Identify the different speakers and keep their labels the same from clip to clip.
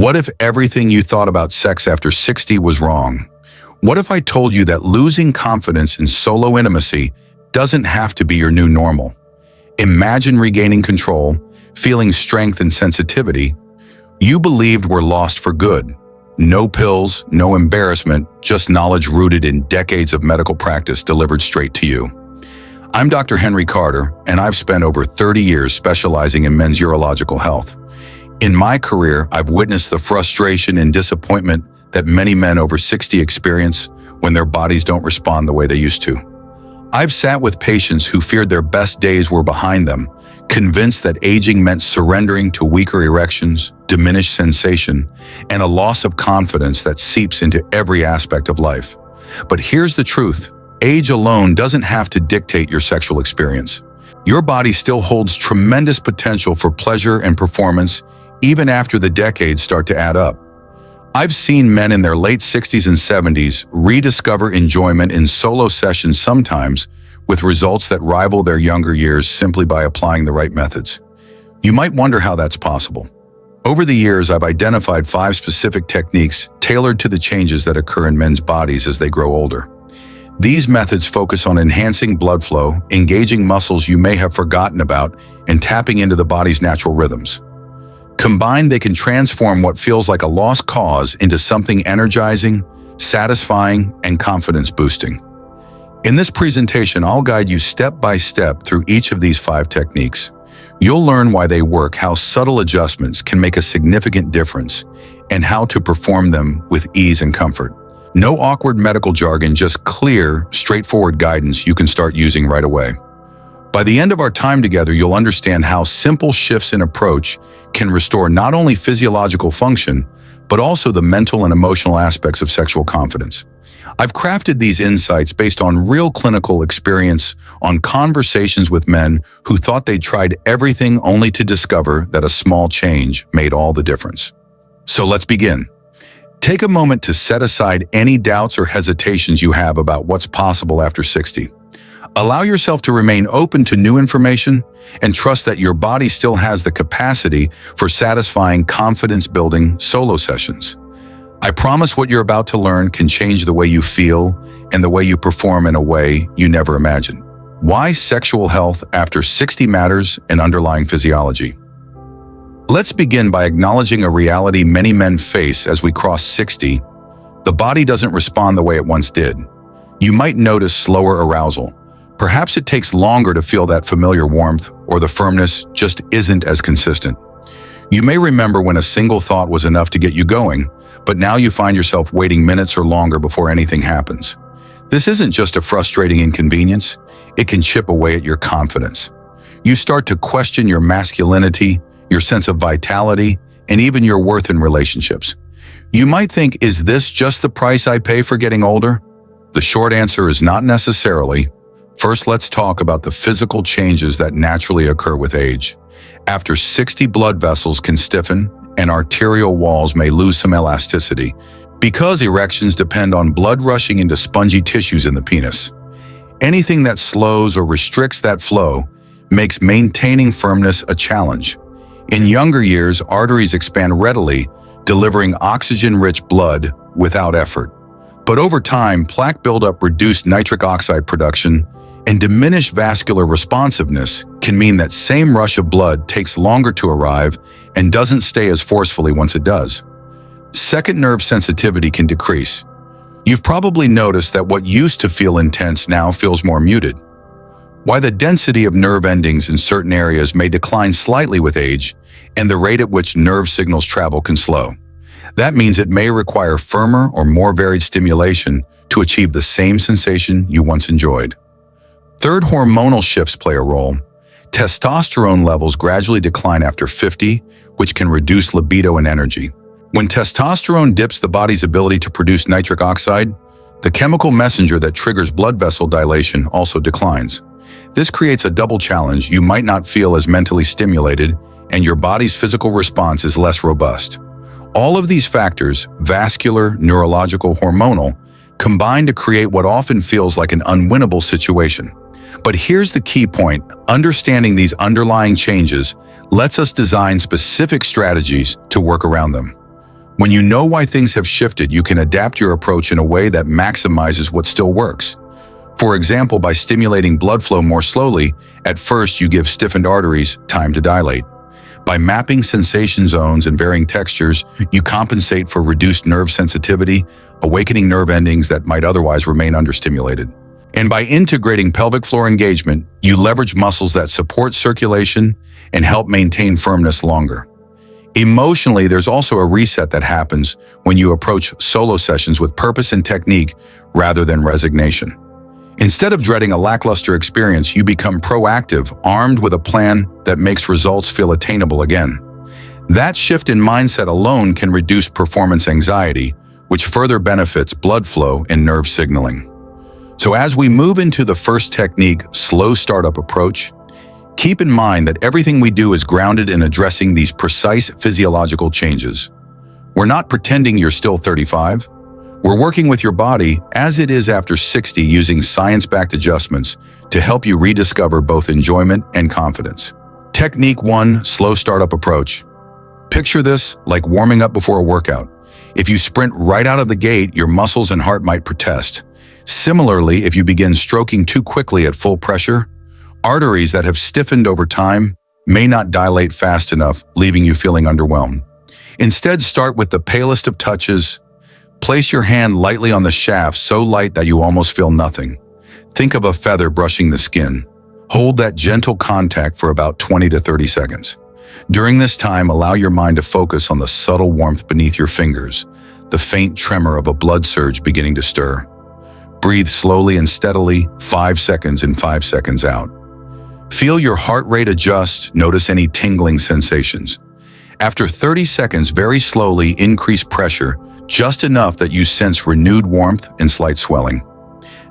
Speaker 1: What if everything you thought about sex after 60 was wrong? What if I told you that losing confidence in solo intimacy doesn't have to be your new normal? Imagine regaining control, feeling strength and sensitivity you believed were lost for good. No pills, no embarrassment, just knowledge rooted in decades of medical practice delivered straight to you. I'm Dr. Henry Carter, and I've spent over 30 years specializing in men's urological health. In my career, I've witnessed the frustration and disappointment that many men over 60 experience when their bodies don't respond the way they used to. I've sat with patients who feared their best days were behind them, convinced that aging meant surrendering to weaker erections, diminished sensation, and a loss of confidence that seeps into every aspect of life. But here's the truth. Age alone doesn't have to dictate your sexual experience. Your body still holds tremendous potential for pleasure and performance even after the decades start to add up. I've seen men in their late 60s and 70s rediscover enjoyment in solo sessions, sometimes with results that rival their younger years simply by applying the right methods. You might wonder how that's possible. Over the years, I've identified 5 specific techniques tailored to the changes that occur in men's bodies as they grow older. These methods focus on enhancing blood flow, engaging muscles you may have forgotten about, and tapping into the body's natural rhythms. Combined, they can transform what feels like a lost cause into something energizing, satisfying, and confidence-boosting. In this presentation, I'll guide you step by step through each of these 5 techniques. You'll learn why they work, how subtle adjustments can make a significant difference, and how to perform them with ease and comfort. No awkward medical jargon, just clear, straightforward guidance you can start using right away. By the end of our time together, you'll understand how simple shifts in approach can restore not only physiological function, but also the mental and emotional aspects of sexual confidence. I've crafted these insights based on real clinical experience, on conversations with men who thought they'd tried everything only to discover that a small change made all the difference. So let's begin. Take a moment to set aside any doubts or hesitations you have about what's possible after 60. Allow yourself to remain open to new information and trust that your body still has the capacity for satisfying, confidence-building solo sessions. I promise what you're about to learn can change the way you feel and the way you perform in a way you never imagined. Why sexual health after 60 matters and underlying physiology. Let's begin by acknowledging a reality many men face as we cross 60. The body doesn't respond the way it once did. You might notice slower arousal. Perhaps it takes longer to feel that familiar warmth, or the firmness just isn't as consistent. You may remember when a single thought was enough to get you going, but now you find yourself waiting minutes or longer before anything happens. This isn't just a frustrating inconvenience, it can chip away at your confidence. You start to question your masculinity, your sense of vitality, and even your worth in relationships. You might think, is this just the price I pay for getting older? The short answer is not necessarily. First, let's talk about the physical changes that naturally occur with age. After 60, blood vessels can stiffen and arterial walls may lose some elasticity because erections depend on blood rushing into spongy tissues in the penis. Anything that slows or restricts that flow makes maintaining firmness a challenge. In younger years, arteries expand readily, delivering oxygen-rich blood without effort. But over time, plaque buildup, reduced nitric oxide production, and diminished vascular responsiveness can mean that same rush of blood takes longer to arrive and doesn't stay as forcefully once it does. Second, nerve sensitivity can decrease. You've probably noticed that what used to feel intense now feels more muted. Why the density of nerve endings in certain areas may decline slightly with age, and the rate at which nerve signals travel can slow. That means it may require firmer or more varied stimulation to achieve the same sensation you once enjoyed. Third, hormonal shifts play a role. Testosterone levels gradually decline after 50, which can reduce libido and energy. When testosterone dips the body's ability to produce nitric oxide, the chemical messenger that triggers blood vessel dilation also declines. This creates a double challenge. You might not feel as mentally stimulated, and your body's physical response is less robust. All of these factors, vascular, neurological, hormonal, combine to create what often feels like an unwinnable situation. But here's the key point. Understanding these underlying changes lets us design specific strategies to work around them. When you know why things have shifted, you can adapt your approach in a way that maximizes what still works. For example, by stimulating blood flow more slowly, at first you give stiffened arteries time to dilate. By mapping sensation zones and varying textures, you compensate for reduced nerve sensitivity, awakening nerve endings that might otherwise remain understimulated. And by integrating pelvic floor engagement, you leverage muscles that support circulation and help maintain firmness longer. Emotionally, there's also a reset that happens when you approach solo sessions with purpose and technique rather than resignation. Instead of dreading a lackluster experience, you become proactive, armed with a plan that makes results feel attainable again. That shift in mindset alone can reduce performance anxiety, which further benefits blood flow and nerve signaling. So as we move into the first technique, slow startup approach, keep in mind that everything we do is grounded in addressing these precise physiological changes. We're not pretending you're still 35. We're working with your body as it is after 60 using science-backed adjustments to help you rediscover both enjoyment and confidence. Technique 1, slow startup approach. Picture this like warming up before a workout. If you sprint right out of the gate, your muscles and heart might protest. Similarly, if you begin stroking too quickly at full pressure, arteries that have stiffened over time may not dilate fast enough, leaving you feeling underwhelmed. Instead, start with the palest of touches. Place your hand lightly on the shaft, so light that you almost feel nothing. Think of a feather brushing the skin. Hold that gentle contact for about 20 to 30 seconds. During this time, allow your mind to focus on the subtle warmth beneath your fingers, the faint tremor of a blood surge beginning to stir. Breathe slowly and steadily, 5 seconds in, 5 seconds out. Feel your heart rate adjust, notice any tingling sensations. After 30 seconds, very slowly increase pressure, just enough that you sense renewed warmth and slight swelling.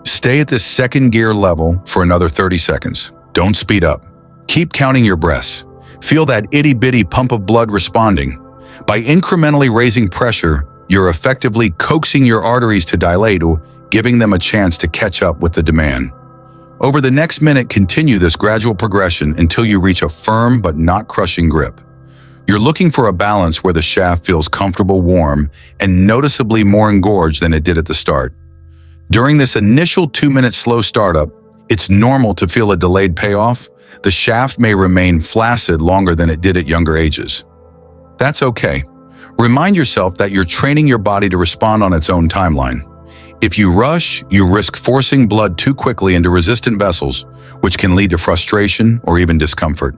Speaker 1: Stay at this second gear level for another 30 seconds. Don't speed up. Keep counting your breaths. Feel that itty-bitty pump of blood responding. By incrementally raising pressure, you're effectively coaxing your arteries to dilate, or giving them a chance to catch up with the demand. Over the next minute, continue this gradual progression until you reach a firm but not crushing grip. You're looking for a balance where the shaft feels comfortable, warm, and noticeably more engorged than it did at the start. During this initial 2-minute slow startup, it's normal to feel a delayed payoff. The shaft may remain flaccid longer than it did at younger ages. That's okay. Remind yourself that you're training your body to respond on its own timeline. If you rush, you risk forcing blood too quickly into resistant vessels, which can lead to frustration or even discomfort.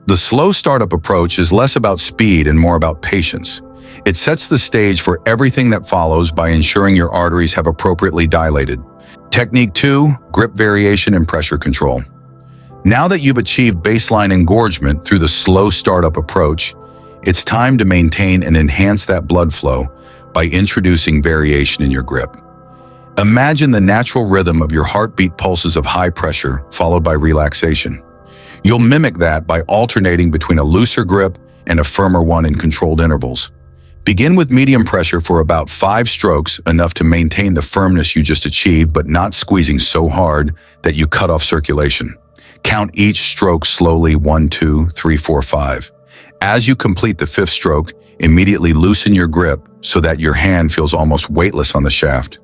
Speaker 1: The slow startup approach is less about speed and more about patience. It sets the stage for everything that follows by ensuring your arteries have appropriately dilated. Technique 2, grip variation and pressure control. Now that you've achieved baseline engorgement through the slow startup approach, it's time to maintain and enhance that blood flow by introducing variation in your grip. Imagine the natural rhythm of your heartbeat pulses of high pressure followed by relaxation. You'll mimic that by alternating between a looser grip and a firmer one in controlled intervals. Begin with medium pressure for about 5 strokes, enough to maintain the firmness you just achieved, but not squeezing so hard that you cut off circulation. Count each stroke slowly, 1, 2, 3, 4, 5. As you complete the 5th stroke, immediately loosen your grip so that your hand feels almost weightless on the shaft.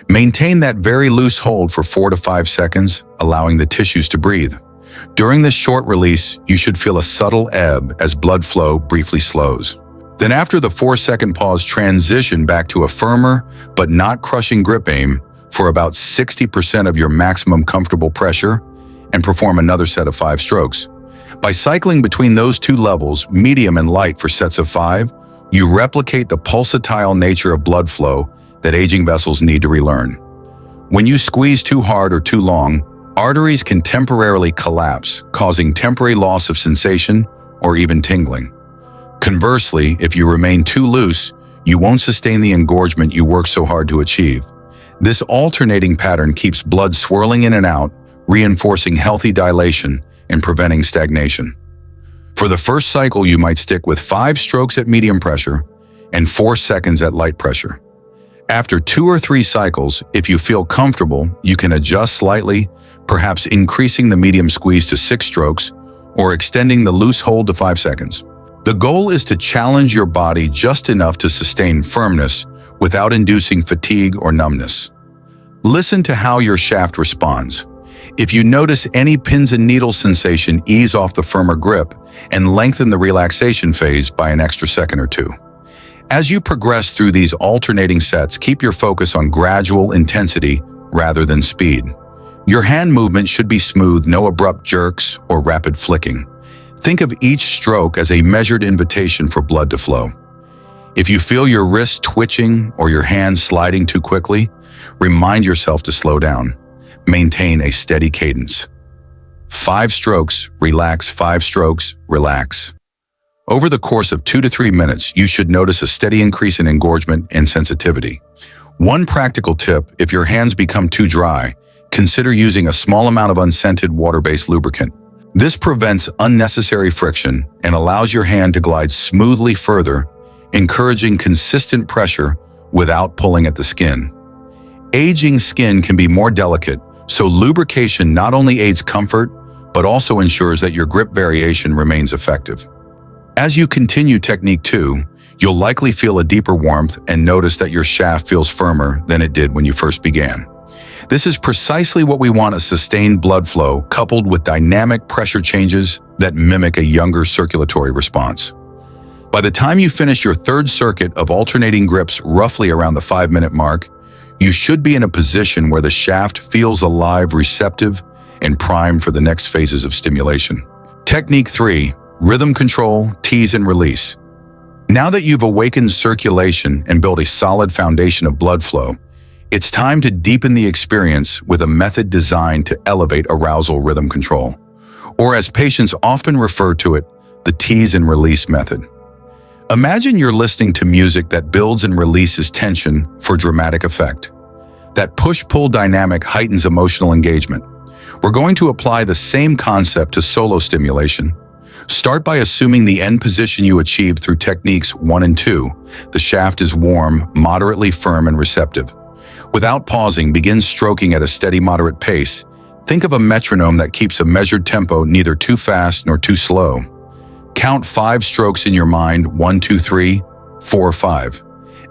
Speaker 1: Maintain that very loose hold for 4 to 5 seconds, allowing the tissues to breathe. During this short release, you should feel a subtle ebb as blood flow briefly slows. Then after the 4-second pause, transition back to a firmer but not crushing grip aim for about 60% of your maximum comfortable pressure, and perform another set of 5 strokes. By cycling between those two levels, medium and light for sets of 5, you replicate the pulsatile nature of blood flow that aging vessels need to relearn. When you squeeze too hard or too long, arteries can temporarily collapse, causing temporary loss of sensation or even tingling. Conversely, if you remain too loose, you won't sustain the engorgement you worked so hard to achieve. This alternating pattern keeps blood swirling in and out, reinforcing healthy dilation and preventing stagnation. For the first cycle, you might stick with 5 strokes at medium pressure and 4 seconds at light pressure. After 2 or 3 cycles, if you feel comfortable, you can adjust slightly, perhaps increasing the medium squeeze to 6 strokes or extending the loose hold to 5 seconds. The goal is to challenge your body just enough to sustain firmness without inducing fatigue or numbness. Listen to how your shaft responds. If you notice any pins and needles sensation, ease off the firmer grip and lengthen the relaxation phase by an extra second or two. As you progress through these alternating sets, keep your focus on gradual intensity rather than speed. Your hand movement should be smooth, no abrupt jerks or rapid flicking. Think of each stroke as a measured invitation for blood to flow. If you feel your wrist twitching or your hand sliding too quickly, remind yourself to slow down. Maintain a steady cadence. 5 strokes, relax. 5 strokes, relax. Over the course of 2 to 3 minutes, you should notice a steady increase in engorgement and sensitivity. One practical tip: if your hands become too dry, consider using a small amount of unscented water-based lubricant. This prevents unnecessary friction and allows your hand to glide smoothly further, encouraging consistent pressure without pulling at the skin. Aging skin can be more delicate, so lubrication not only aids comfort, but also ensures that your grip variation remains effective. As you continue Technique 2, you'll likely feel a deeper warmth and notice that your shaft feels firmer than it did when you first began. This is precisely what we want: a sustained blood flow coupled with dynamic pressure changes that mimic a younger circulatory response. By the time you finish your 3rd circuit of alternating grips, roughly around the 5-minute mark, you should be in a position where the shaft feels alive, receptive, and primed for the next phases of stimulation. Technique 3, Rhythm Control, Tease and Release. Now that you've awakened circulation and built a solid foundation of blood flow, it's time to deepen the experience with a method designed to elevate arousal rhythm control, or as patients often refer to it, the Tease and Release method. Imagine you're listening to music that builds and releases tension for dramatic effect. That push-pull dynamic heightens emotional engagement. We're going to apply the same concept to solo stimulation. Start by assuming the end position you achieved through techniques 1 and 2. The shaft is warm, moderately firm, and receptive. Without pausing, begin stroking at a steady, moderate pace. Think of a metronome that keeps a measured tempo, neither too fast nor too slow. Count 5 strokes in your mind: 1, 2, 3, 4, 5.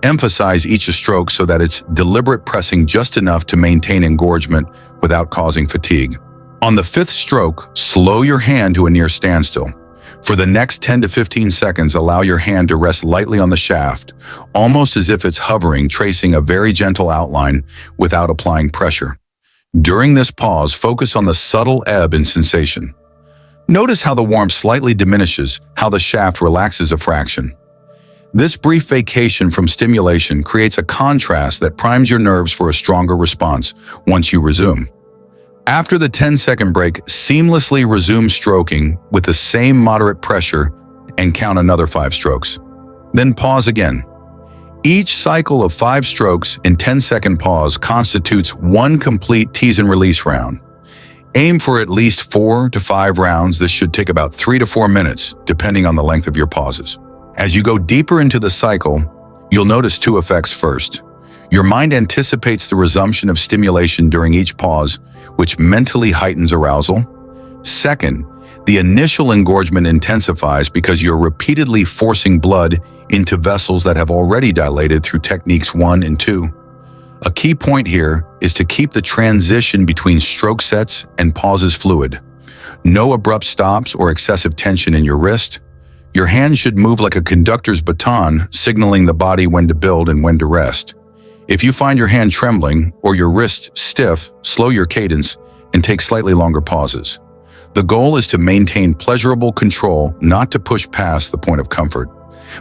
Speaker 1: Emphasize each stroke so that it's deliberate, pressing just enough to maintain engorgement without causing fatigue. On the 5th stroke, slow your hand to a near standstill. For the next 10 to 15 seconds, allow your hand to rest lightly on the shaft, almost as if it's hovering, tracing a very gentle outline without applying pressure. During this pause, focus on the subtle ebb in sensation. Notice how the warmth slightly diminishes, how the shaft relaxes a fraction. This brief vacation from stimulation creates a contrast that primes your nerves for a stronger response once you resume. After the 10-second break, seamlessly resume stroking with the same moderate pressure and count another 5 strokes. Then pause again. Each cycle of 5 strokes and 10-second pause constitutes one complete tease and release round. Aim for at least 4 to 5 rounds. This should take about 3 to 4 minutes, depending on the length of your pauses. As you go deeper into the cycle, you'll notice 2 effects. First, your mind anticipates the resumption of stimulation during each pause, which mentally heightens arousal. Second, the initial engorgement intensifies because you're repeatedly forcing blood into vessels that have already dilated through techniques 1 and 2. A key point here is to keep the transition between stroke sets and pauses fluid. No abrupt stops or excessive tension in your wrist. Your hand should move like a conductor's baton, signaling the body when to build and when to rest. If you find your hand trembling or your wrist stiff, slow your cadence and take slightly longer pauses. The goal is to maintain pleasurable control, not to push past the point of comfort.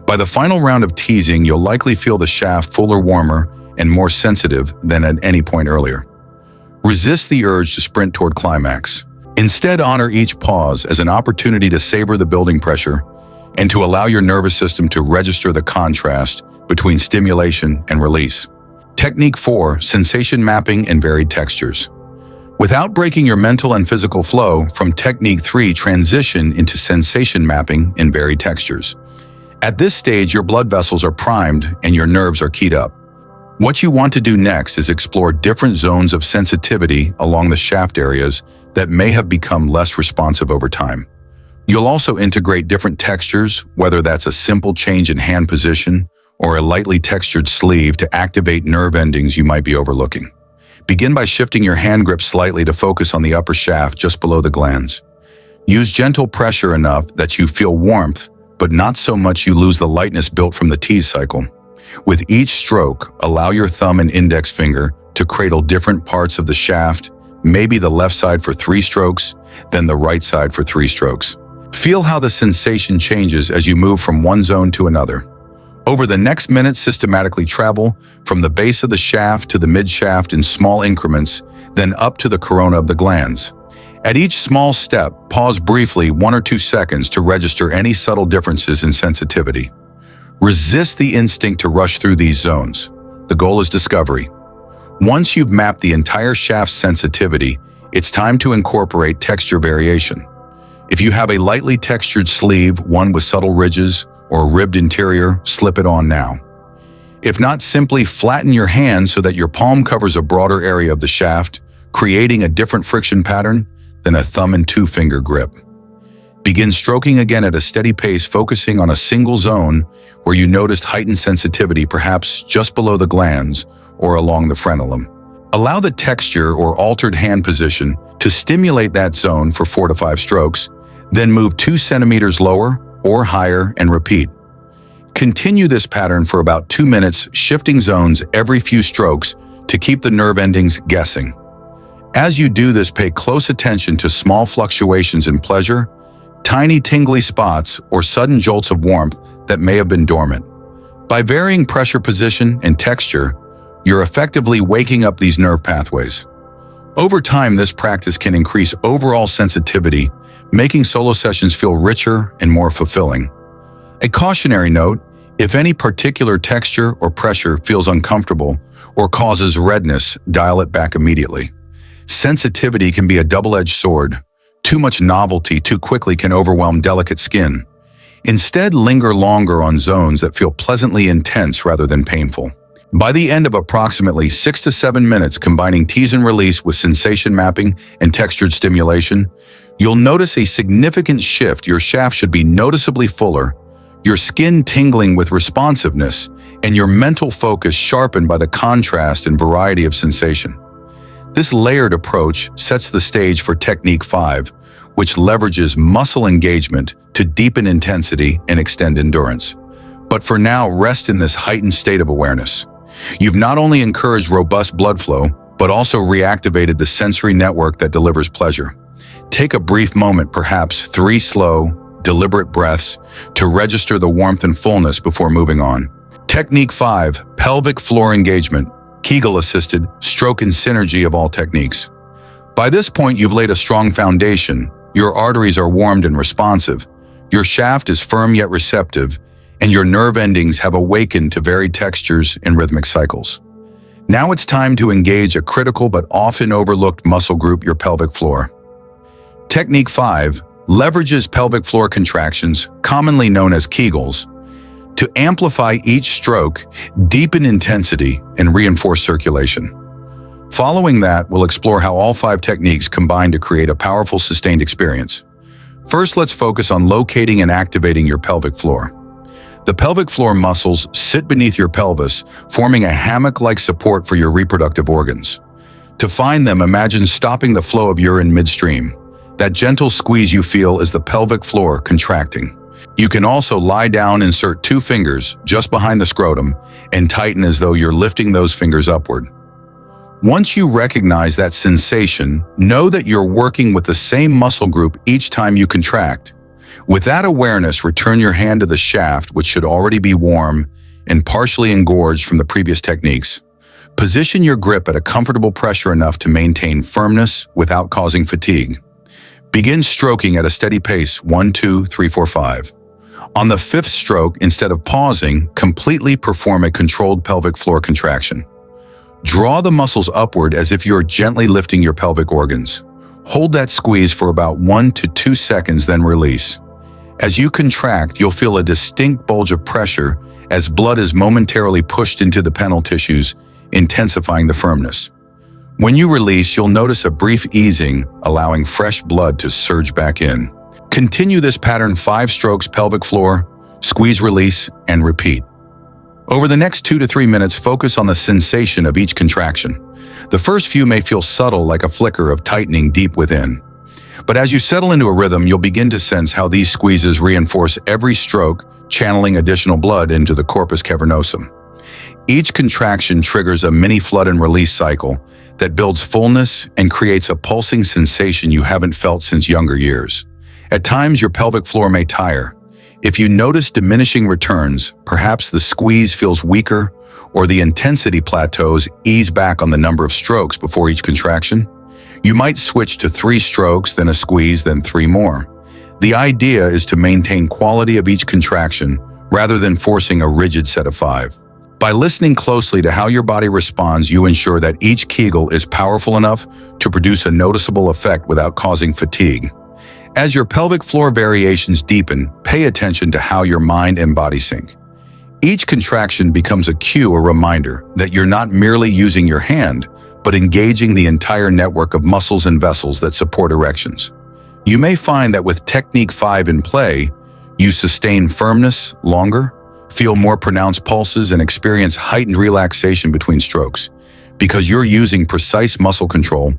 Speaker 1: By the final round of teasing, you'll likely feel the shaft fuller, warmer, and more sensitive than at any point earlier. Resist the urge to sprint toward climax. Instead, honor each pause as an opportunity to savor the building pressure and to allow your nervous system to register the contrast between stimulation and release. Technique 4, Sensation Mapping and Varied Textures. Without breaking your mental and physical flow, from Technique 3, transition into sensation mapping and varied textures. At this stage, your blood vessels are primed and your nerves are keyed up. What you want to do next is explore different zones of sensitivity along the shaft areas that may have become less responsive over time. You'll also integrate different textures, whether that's a simple change in hand position or a lightly textured sleeve to activate nerve endings you might be overlooking. Begin by shifting your hand grip slightly to focus on the upper shaft just below the glands. Use gentle pressure enough that you feel warmth, but not so much you lose the lightness built from the tease cycle. With each stroke, allow your thumb and index finger to cradle different parts of the shaft, maybe the left side for 3 strokes, then the right side for 3 strokes. Feel how the sensation changes as you move from one zone to another. Over the next minute, systematically travel from the base of the shaft to the mid-shaft in small increments, then up to the corona of the glands. At each small step, pause briefly 1 or 2 seconds to register any subtle differences in sensitivity. Resist the instinct to rush through these zones. The goal is discovery. Once you've mapped the entire shaft's sensitivity, it's time to incorporate texture variation. If you have a lightly textured sleeve, one with subtle ridges, or a ribbed interior, slip it on now. If not, simply flatten your hand so that your palm covers a broader area of the shaft, creating a different friction pattern than a thumb and 2-finger grip. Begin stroking again at a steady pace, focusing on a single zone where you noticed heightened sensitivity, perhaps just below the glands or along the frenulum. Allow the texture or altered hand position to stimulate that zone for 4 to 5 strokes, then move 2 centimeters lower or higher and repeat. Continue this pattern for about 2 minutes, shifting zones every few strokes to keep the nerve endings guessing. As you do this, pay close attention to small fluctuations in pleasure, tiny tingly spots, or sudden jolts of warmth that may have been dormant. By varying pressure position and texture, you're effectively waking up these nerve pathways. Over time, this practice can increase overall sensitivity, making solo sessions feel richer and more fulfilling. A cautionary note: if any particular texture or pressure feels uncomfortable or causes redness, dial it back immediately. Sensitivity can be a double-edged sword. Too much novelty too quickly can overwhelm delicate skin. Instead, linger longer on zones that feel pleasantly intense rather than painful. By the end of approximately 6 to 7 minutes combining tease and release with sensation mapping and textured stimulation, you'll notice a significant shift. Your shaft should be noticeably fuller, your skin tingling with responsiveness, and your mental focus sharpened by the contrast and variety of sensation. This layered approach sets the stage for Technique 5, which leverages muscle engagement to deepen intensity and extend endurance. But for now, rest in this heightened state of awareness. You've not only encouraged robust blood flow, but also reactivated the sensory network that delivers pleasure. Take a brief moment, perhaps 3 slow, deliberate breaths, to register the warmth and fullness before moving on. Technique 5, pelvic floor engagement, Kegel-assisted stroke and synergy of all techniques. By this point, you've laid a strong foundation. Your arteries are warmed and responsive. Your shaft is firm yet receptive, and your nerve endings have awakened to varied textures and rhythmic cycles. Now it's time to engage a critical but often overlooked muscle group, your pelvic floor. Technique 5 leverages pelvic floor contractions, commonly known as Kegels, to amplify each stroke, deepen intensity, and reinforce circulation. Following that, we'll explore how all 5 techniques combine to create a powerful, sustained experience. First, let's focus on locating and activating your pelvic floor. The pelvic floor muscles sit beneath your pelvis, forming a hammock-like support for your reproductive organs. To find them, imagine stopping the flow of urine midstream. That gentle squeeze you feel is the pelvic floor contracting. You can also lie down, insert 2 fingers just behind the scrotum, and tighten as though you're lifting those fingers upward. Once you recognize that sensation, know that you're working with the same muscle group each time you contract. With that awareness, return your hand to the shaft, which should already be warm and partially engorged from the previous techniques. Position your grip at a comfortable pressure enough to maintain firmness without causing fatigue. Begin stroking at a steady pace, 1, 2, 3, 4, 5. On the 5th stroke, instead of pausing, completely perform a controlled pelvic floor contraction. Draw the muscles upward as if you're gently lifting your pelvic organs. Hold that squeeze for about 1 to 2 seconds, then release. As you contract, you'll feel a distinct bulge of pressure as blood is momentarily pushed into the penile tissues, intensifying the firmness. When you release, you'll notice a brief easing, allowing fresh blood to surge back in. Continue this pattern 5 strokes pelvic floor, squeeze, release, and repeat. Over the next 2 to 3 minutes, focus on the sensation of each contraction. The first few may feel subtle, like a flicker of tightening deep within. But as you settle into a rhythm, you'll begin to sense how these squeezes reinforce every stroke, channeling additional blood into the corpus cavernosum. Each contraction triggers a mini flood and release cycle that builds fullness and creates a pulsing sensation you haven't felt since younger years. At times, your pelvic floor may tire. If you notice diminishing returns, perhaps the squeeze feels weaker or the intensity plateaus, ease back on the number of strokes before each contraction. You might switch to 3 strokes, then a squeeze, then 3 more. The idea is to maintain quality of each contraction rather than forcing a rigid set of 5. By listening closely to how your body responds, you ensure that each Kegel is powerful enough to produce a noticeable effect without causing fatigue. As your pelvic floor variations deepen, pay attention to how your mind and body sync. Each contraction becomes a cue, a reminder that you're not merely using your hand, but engaging the entire network of muscles and vessels that support erections. You may find that with technique 5 in play, you sustain firmness longer, feel more pronounced pulses, and experience heightened relaxation between strokes, because you're using precise muscle control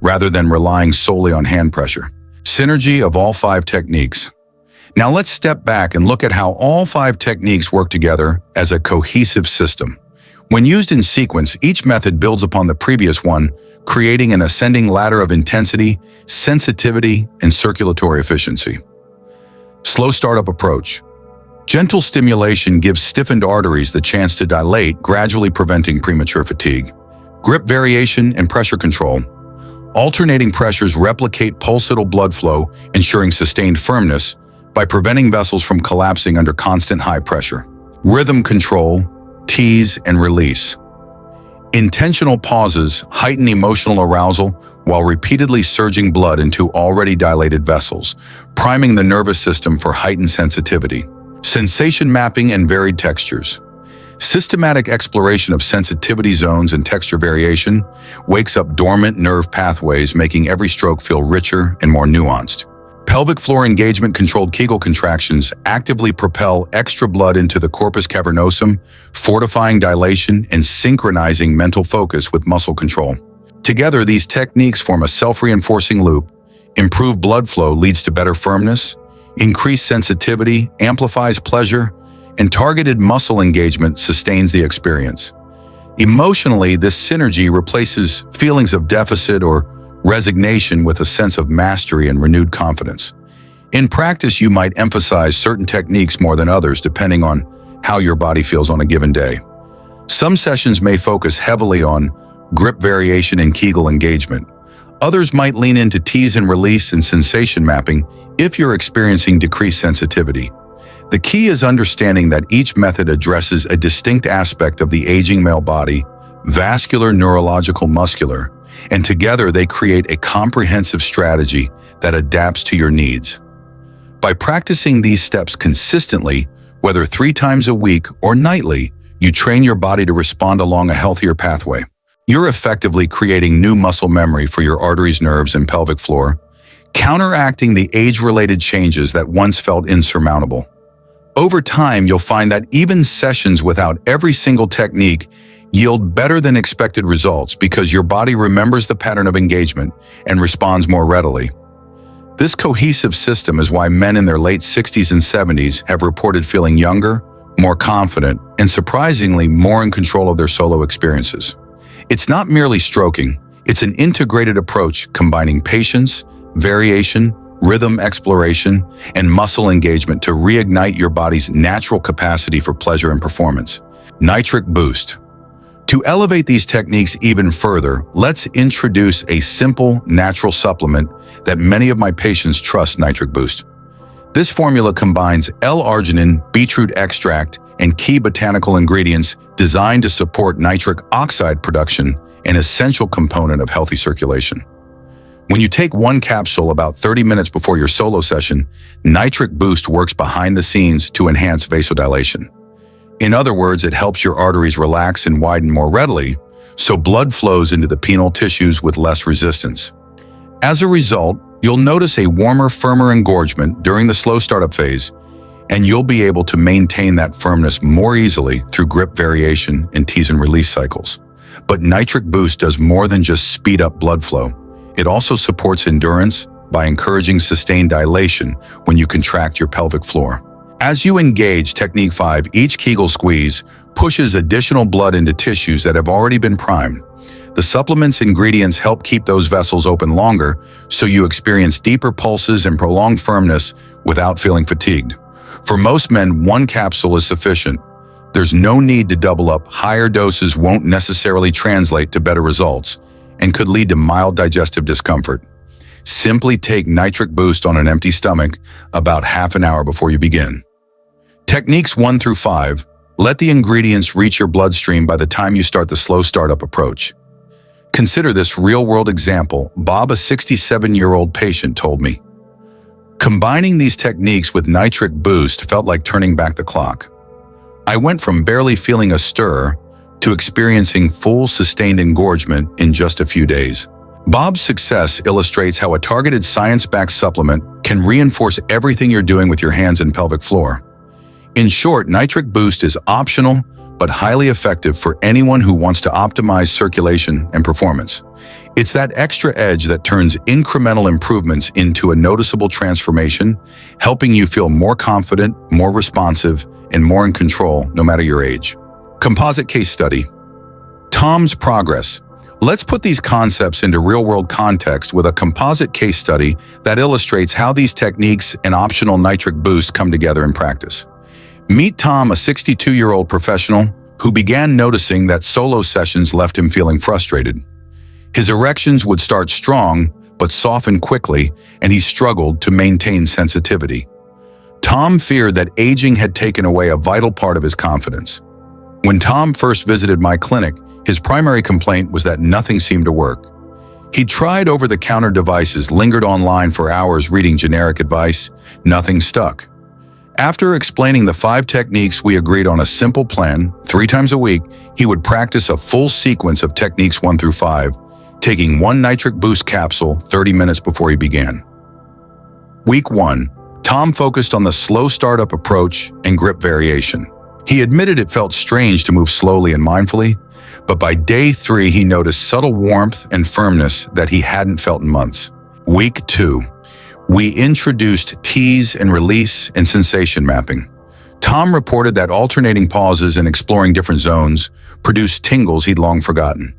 Speaker 1: rather than relying solely on hand pressure. Synergy of all 5 techniques. Now let's step back and look at how all 5 techniques work together as a cohesive system. When used in sequence, each method builds upon the previous one, creating an ascending ladder of intensity, sensitivity, and circulatory efficiency. Slow startup approach. Gentle stimulation gives stiffened arteries the chance to dilate, gradually preventing premature fatigue. Grip variation and pressure control. Alternating pressures replicate pulsatile blood flow, ensuring sustained firmness by preventing vessels from collapsing under constant high pressure. Rhythm control, tease and release. Intentional pauses heighten emotional arousal while repeatedly surging blood into already dilated vessels, priming the nervous system for heightened sensitivity. Sensation mapping and varied textures. Systematic exploration of sensitivity zones and texture variation wakes up dormant nerve pathways, making every stroke feel richer and more nuanced. Pelvic floor engagement-controlled Kegel contractions actively propel extra blood into the corpus cavernosum, fortifying dilation and synchronizing mental focus with muscle control. Together, these techniques form a self-reinforcing loop. Improved blood flow leads to better firmness, increased sensitivity amplifies pleasure, and targeted muscle engagement sustains the experience. Emotionally, this synergy replaces feelings of deficit or resignation with a sense of mastery and renewed confidence. In practice, you might emphasize certain techniques more than others depending on how your body feels on a given day. Some sessions may focus heavily on grip variation and Kegel engagement. Others might lean into tease and release and sensation mapping if you're experiencing decreased sensitivity. The key is understanding that each method addresses a distinct aspect of the aging male body, vascular, neurological, muscular, and together they create a comprehensive strategy that adapts to your needs. By practicing these steps consistently, whether 3 times a week or nightly, you train your body to respond along a healthier pathway. You're effectively creating new muscle memory for your arteries, nerves, and pelvic floor, counteracting the age-related changes that once felt insurmountable. Over time, you'll find that even sessions without every single technique yield better than expected results because your body remembers the pattern of engagement and responds more readily. This cohesive system is why men in their late 60s and 70s have reported feeling younger, more confident, and surprisingly more in control of their solo experiences. It's not merely stroking, it's an integrated approach combining patience, variation, rhythm exploration, and muscle engagement to reignite your body's natural capacity for pleasure and performance. Nitric boost. To elevate these techniques even further, let's introduce a simple, natural supplement that many of my patients trust: Nitric Boost. This formula combines L-arginine, beetroot extract, and key botanical ingredients designed to support nitric oxide production, an essential component of healthy circulation. When you take 1 capsule about 30 minutes before your solo session, Nitric Boost works behind the scenes to enhance vasodilation. In other words, it helps your arteries relax and widen more readily, so blood flows into the penile tissues with less resistance. As a result, You'll notice a warmer, firmer engorgement during the slow startup phase, and you'll be able to maintain that firmness more easily through grip variation and tease-and-release cycles. But Nitric Boost does more than just speed up blood flow. It also supports endurance by encouraging sustained dilation when you contract your pelvic floor. As you engage Technique 5, each Kegel squeeze pushes additional blood into tissues that have already been primed. The supplement's ingredients help keep those vessels open longer, so you experience deeper pulses and prolonged firmness without feeling fatigued. For most men, one capsule is sufficient. There's no need to double up. Higher doses won't necessarily translate to better results and could lead to mild digestive discomfort. Simply take Nitric Boost on an empty stomach about half an hour before you begin. Techniques 1 through 5. Let the ingredients reach your bloodstream by the time you start the slow startup approach. Consider this real-world example. Bob, a 67-year-old patient, told me, "Combining these techniques with Nitric Boost felt like turning back the clock. I went from barely feeling a stir to experiencing full sustained engorgement in just a few days." Bob's success illustrates how a targeted science-backed supplement can reinforce everything you're doing with your hands and pelvic floor. In short, Nitric Boost is optional but highly effective for anyone who wants to optimize circulation and performance. It's that extra edge that turns incremental improvements into a noticeable transformation, helping you feel more confident, more responsive, and more in control no matter your age. Composite case study. Tom's progress. Let's put these concepts into real-world context with a composite case study that illustrates how these techniques and optional Nitric Boost come together in practice. Meet Tom, a 62-year-old professional who began noticing that solo sessions left him feeling frustrated. His erections would start strong but soften quickly, and he struggled to maintain sensitivity. Tom feared that aging had taken away a vital part of his confidence. When Tom first visited my clinic, his primary complaint was that nothing seemed to work. He tried over-the-counter devices, lingered online for hours reading generic advice. Nothing stuck. After explaining the 5 techniques, we agreed on a simple plan. 3 times a week, he would practice a full sequence of techniques 1 through 5, taking 1 Nitric Boost capsule 30 minutes before he began. Week 1, Tom focused on the slow startup approach and grip variation. He admitted it felt strange to move slowly and mindfully, but by day 3, he noticed subtle warmth and firmness that he hadn't felt in months. Week 2, we introduced Tease-and-Release and sensation mapping. Tom reported that alternating pauses and exploring different zones produced tingles he'd long forgotten.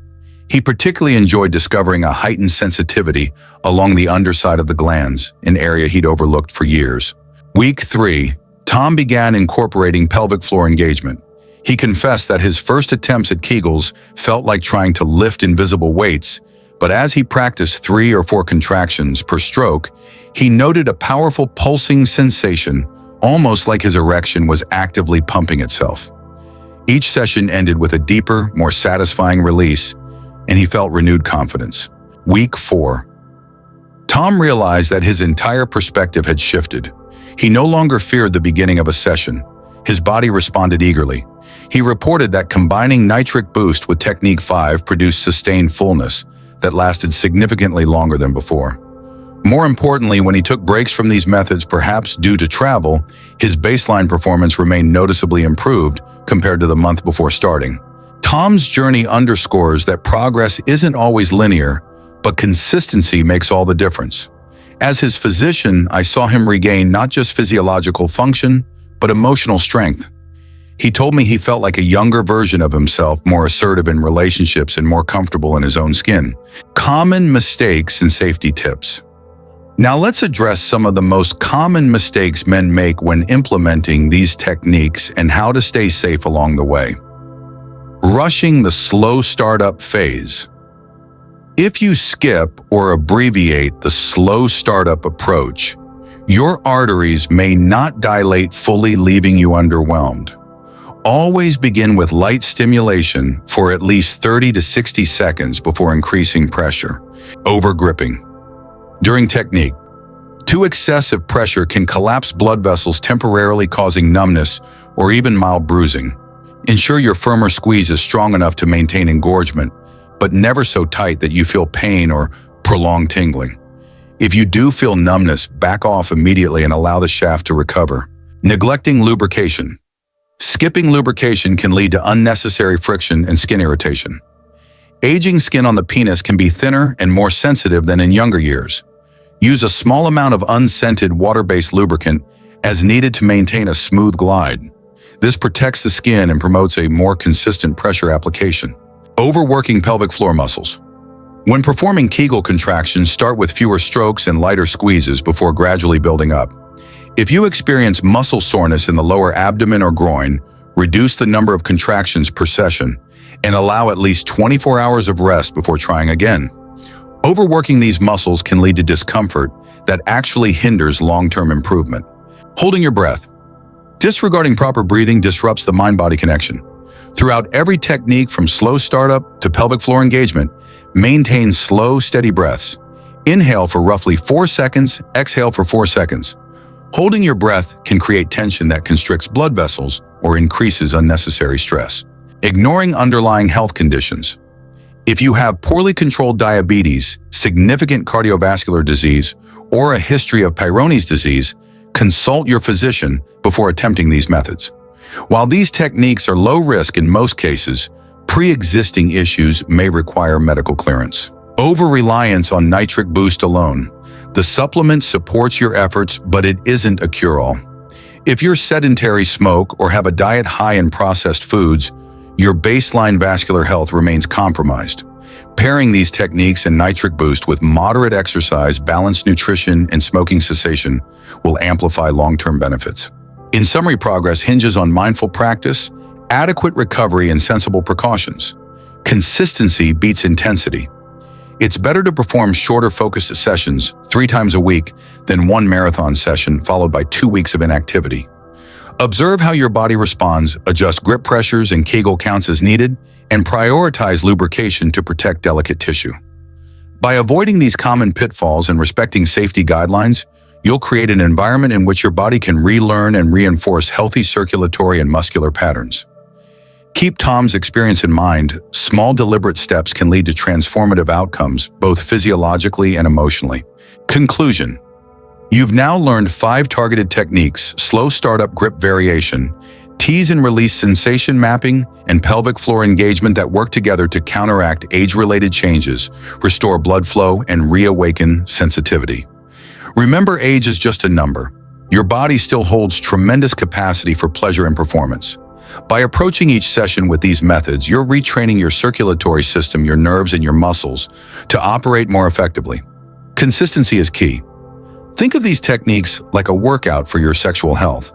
Speaker 1: He particularly enjoyed discovering a heightened sensitivity along the underside of the glands, an area he'd overlooked for years. Week 3, Tom began incorporating pelvic floor engagement. He confessed that his first attempts at Kegels felt like trying to lift invisible weights, but as he practiced 3 or 4 contractions per stroke, he noted a powerful pulsing sensation, almost like his erection was actively pumping itself. Each session ended with a deeper, more satisfying release, and he felt renewed confidence. Week 4. Tom realized that his entire perspective had shifted. He no longer feared the beginning of a session. His body responded eagerly. He reported that combining Nitric Boost with Technique 5 produced sustained fullness that lasted significantly longer than before. More importantly, when he took breaks from these methods, perhaps due to travel, his baseline performance remained noticeably improved compared to the month before starting. Tom's journey underscores that progress isn't always linear, but consistency makes all the difference. As his physician, I saw him regain not just physiological function, but emotional strength. He told me he felt like a younger version of himself, more assertive in relationships and more comfortable in his own skin. Common mistakes and safety tips. Now let's address some of the most common mistakes men make when implementing these techniques and how to stay safe along the way. Rushing the slow startup phase. If you skip or abbreviate the slow startup approach, your arteries may not dilate fully, leaving you underwhelmed. Always begin with light stimulation for at least 30 to 60 seconds before increasing pressure. Overgripping. During technique, too excessive pressure can collapse blood vessels, temporarily causing numbness or even mild bruising. Ensure your firmer squeeze is strong enough to maintain engorgement, but never so tight that you feel pain or prolonged tingling. If you do feel numbness, back off immediately and allow the shaft to recover. Neglecting lubrication. Skipping lubrication can lead to unnecessary friction and skin irritation. Aging skin on the penis can be thinner and more sensitive than in younger years. Use a small amount of unscented water-based lubricant as needed to maintain a smooth glide. This protects the skin and promotes a more consistent pressure application. Overworking pelvic floor muscles. When performing Kegel contractions, start with fewer strokes and lighter squeezes before gradually building up. If you experience muscle soreness in the lower abdomen or groin, reduce the number of contractions per session and allow at least 24 hours of rest before trying again. Overworking these muscles can lead to discomfort that actually hinders long-term improvement. Holding your breath. Disregarding proper breathing disrupts the mind-body connection. Throughout every technique from slow startup to pelvic floor engagement, maintain slow, steady breaths. Inhale for roughly 4 seconds, exhale for 4 seconds. Holding your breath can create tension that constricts blood vessels or increases unnecessary stress. Ignoring underlying health conditions. If you have poorly controlled diabetes, significant cardiovascular disease, or a history of Peyronie's disease, consult your physician before attempting these methods. While these techniques are low risk in most cases, pre-existing issues may require medical clearance. Over-reliance on nitric boost alone. The supplement supports your efforts, but it isn't a cure-all. If you're sedentary, smoke, or have a diet high in processed foods, your baseline vascular health remains compromised. Pairing these techniques and nitric boost with moderate exercise, balanced nutrition, and smoking cessation will amplify long-term benefits. In summary, progress hinges on mindful practice, adequate recovery, and sensible precautions. Consistency beats intensity. It's better to perform shorter, focused sessions 3 times a week than one marathon session followed by 2 weeks of inactivity. Observe how your body responds, adjust grip pressures and Kegel counts as needed, and prioritize lubrication to protect delicate tissue. By avoiding these common pitfalls and respecting safety guidelines, you'll create an environment in which your body can relearn and reinforce healthy circulatory and muscular patterns. Keep Tom's experience in mind. Small, deliberate steps can lead to transformative outcomes, both physiologically and emotionally. Conclusion. You've now learned 5 targeted techniques: slow startup grip variation, tease-and-release sensation mapping, and pelvic floor engagement that work together to counteract age-related changes, restore blood flow, and reawaken sensitivity. Remember, age is just a number. Your body still holds tremendous capacity for pleasure and performance. By approaching each session with these methods, you're retraining your circulatory system, your nerves, and your muscles to operate more effectively. Consistency is key. Think of these techniques like a workout for your sexual health.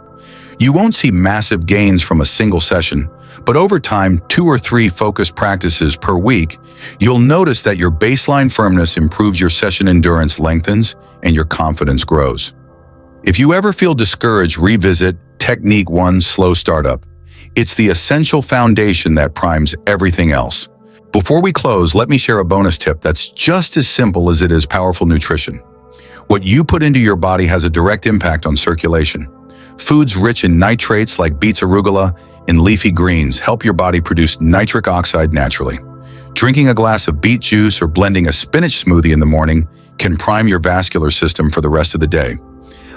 Speaker 1: You won't see massive gains from a single session, but over time, 2 or 3 focused practices per week, you'll notice that your baseline firmness improves, your session endurance lengthens, and your confidence grows. If you ever feel discouraged, revisit Technique 1: Slow Startup. It's the essential foundation that primes everything else. Before we close, let me share a bonus tip that's just as simple as it is powerful: nutrition. What you put into your body has a direct impact on circulation. Foods rich in nitrates like beets, arugula, and leafy greens help your body produce nitric oxide naturally. Drinking a glass of beet juice or blending a spinach smoothie in the morning can prime your vascular system for the rest of the day.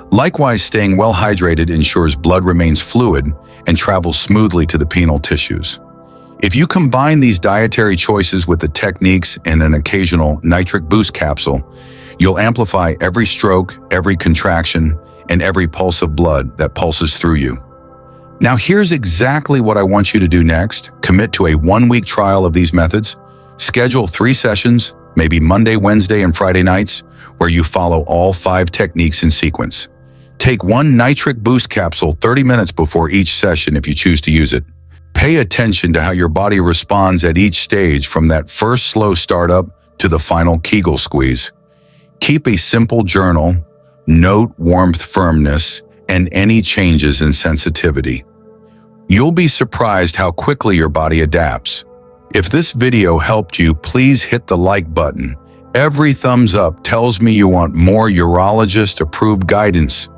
Speaker 1: Likewise, staying well hydrated ensures blood remains fluid and travels smoothly to the penile tissues. If you combine these dietary choices with the techniques and an occasional nitric boost capsule, you'll amplify every stroke, every contraction, and every pulse of blood that pulses through you. Now, here's exactly what I want you to do next. Commit to a 1-week trial of these methods. Schedule 3 sessions, maybe Monday, Wednesday, and Friday nights, where you follow all 5 techniques in sequence. Take 1 nitric boost capsule 30 minutes before each session if you choose to use it. Pay attention to how your body responds at each stage, from that first slow startup to the final Kegel squeeze. Keep a simple journal, note warmth, firmness, and any changes in sensitivity. You'll be surprised how quickly your body adapts. If this video helped you, please hit the like button. Every thumbs up tells me you want more urologist-approved guidance.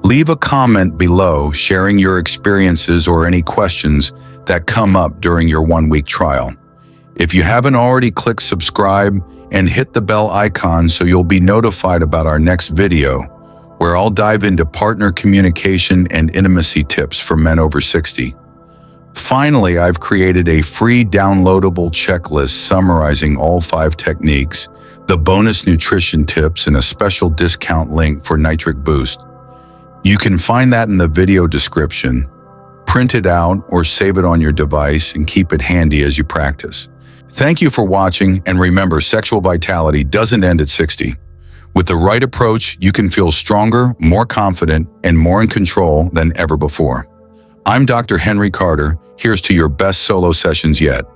Speaker 1: Leave a comment below sharing your experiences or any questions that come up during your 1-week trial. If you haven't already, click subscribe and hit the bell icon so you'll be notified about our next video, where I'll dive into partner communication and intimacy tips for men over 60. Finally, I've created a free downloadable checklist summarizing all 5 techniques, the bonus nutrition tips, and a special discount link for Nitric Boost. You can find that in the video description. Print it out or save it on your device and keep it handy as you practice. Thank you for watching, and remember, sexual vitality doesn't end at 60. With the right approach, you can feel stronger, more confident, and more in control than ever before. I'm Dr. Henry Carter. Here's to your best solo sessions yet.